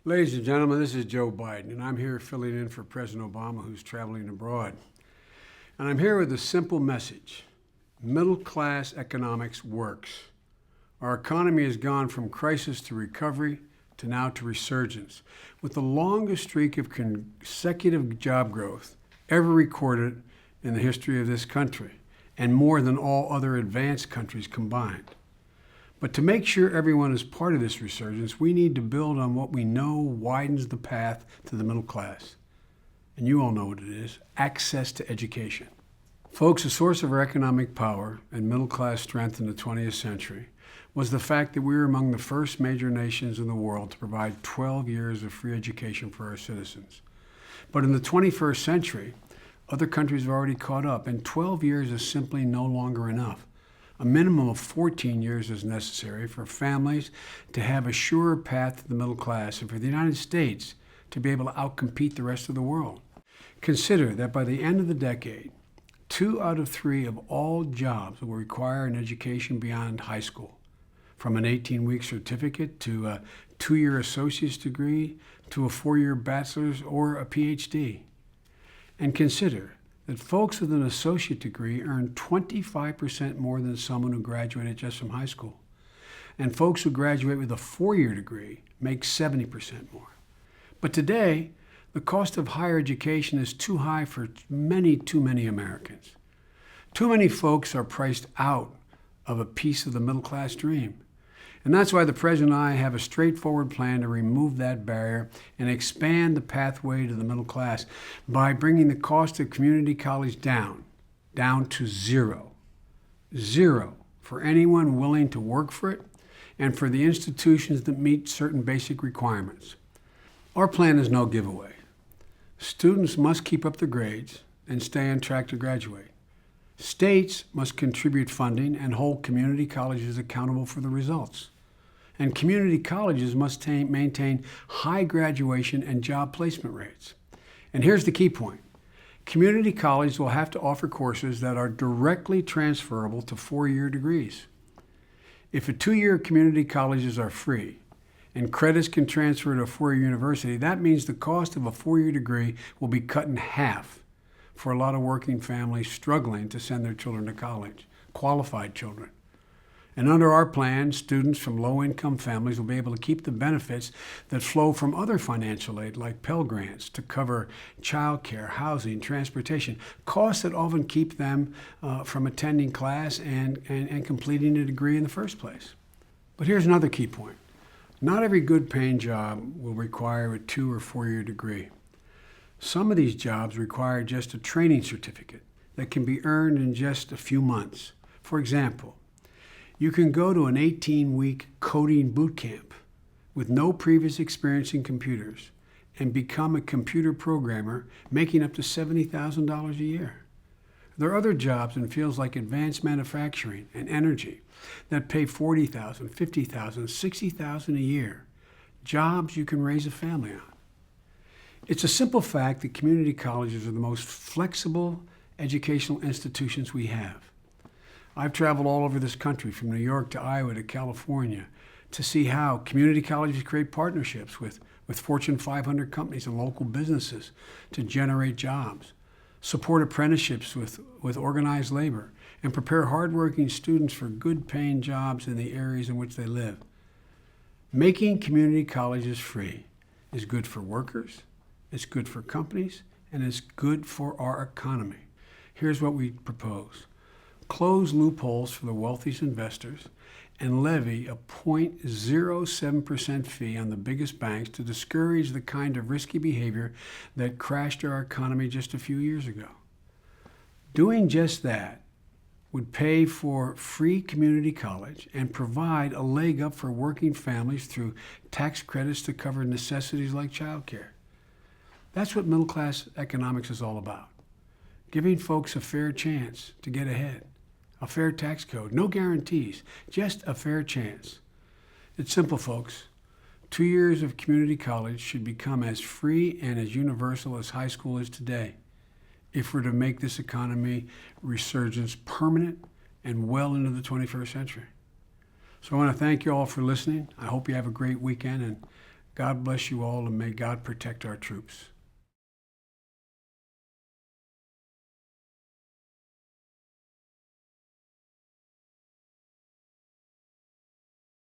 Ladies and gentlemen, this is Joe Biden, and I'm here filling in for President Obama, who's traveling abroad. And I'm here with a simple message. Middle-class economics works. Our economy has gone from crisis to recovery to now to resurgence, with the longest streak of consecutive job growth ever recorded in the history of this country, and more than all other advanced countries combined. But to make sure everyone is part of this resurgence, we need to build on what we know widens the path to the middle class. And you all know what it is: access to education. Folks, a source of our economic power and middle class strength in the 20th century was the fact that we were among the first major nations in the world to provide 12 years of free education for our citizens. But in the 21st century, other countries have already caught up, and 12 years is simply no longer enough. A minimum of 14 years is necessary for families to have a surer path to the middle class and for the United States to be able to outcompete the rest of the world. Consider that by the end of the decade, 2 out of 3 of all jobs will require an education beyond high school, from an 18-week certificate to a 2-year associate's degree to a 4-year bachelor's or a PhD. And consider that folks with an associate degree earn 25% more than someone who graduated just from high school. And folks who graduate with a 4-year degree make 70% more. But today, the cost of higher education is too high for too many Americans. Too many folks are priced out of a piece of the middle class dream. And that's why the President and I have a straightforward plan to remove that barrier and expand the pathway to the middle class by bringing the cost of community college down to zero. Zero for anyone willing to work for it and for the institutions that meet certain basic requirements. Our plan is no giveaway. Students must keep up their grades and stay on track to graduate. States must contribute funding and hold community colleges accountable for the results. And community colleges must maintain high graduation and job placement rates. And here's the key point. Community colleges will have to offer courses that are directly transferable to 4-year degrees. If a 2-year community colleges are free and credits can transfer to a 4-year university, that means the cost of a 4-year degree will be cut in half for a lot of working families struggling to send their children to college, qualified children. And under our plan, students from low-income families will be able to keep the benefits that flow from other financial aid, like Pell Grants, to cover childcare, housing, transportation, costs that often keep them from attending class and completing a degree in the first place. But here's another key point. Not every good-paying job will require a 2- or 4-year degree. Some of these jobs require just a training certificate that can be earned in just a few months. For example, you can go to an 18-week coding boot camp with no previous experience in computers and become a computer programmer making up to $70,000 a year. There are other jobs in fields like advanced manufacturing and energy that pay $40,000, $50,000, $60,000 a year, jobs you can raise a family on. It's a simple fact that community colleges are the most flexible educational institutions we have. I've traveled all over this country, from New York to Iowa to California, to see how community colleges create partnerships with Fortune 500 companies and local businesses to generate jobs, support apprenticeships with organized labor, and prepare hardworking students for good-paying jobs in the areas in which they live. Making community colleges free is good for workers, it's good for companies, and it's good for our economy. Here's what we propose. Close loopholes for the wealthiest investors and levy a 0.07% fee on the biggest banks to discourage the kind of risky behavior that crashed our economy just a few years ago. Doing just that would pay for free community college and provide a leg up for working families through tax credits to cover necessities like childcare. That's what middle-class economics is all about. Giving folks a fair chance to get ahead. A fair tax code, no guarantees, just a fair chance. It's simple, folks. 2 years of community college should become as free and as universal as high school is today if we're to make this economy resurgence permanent and well into the 21st century. So I want to thank you all for listening. I hope you have a great weekend, and God bless you all, and may God protect our troops.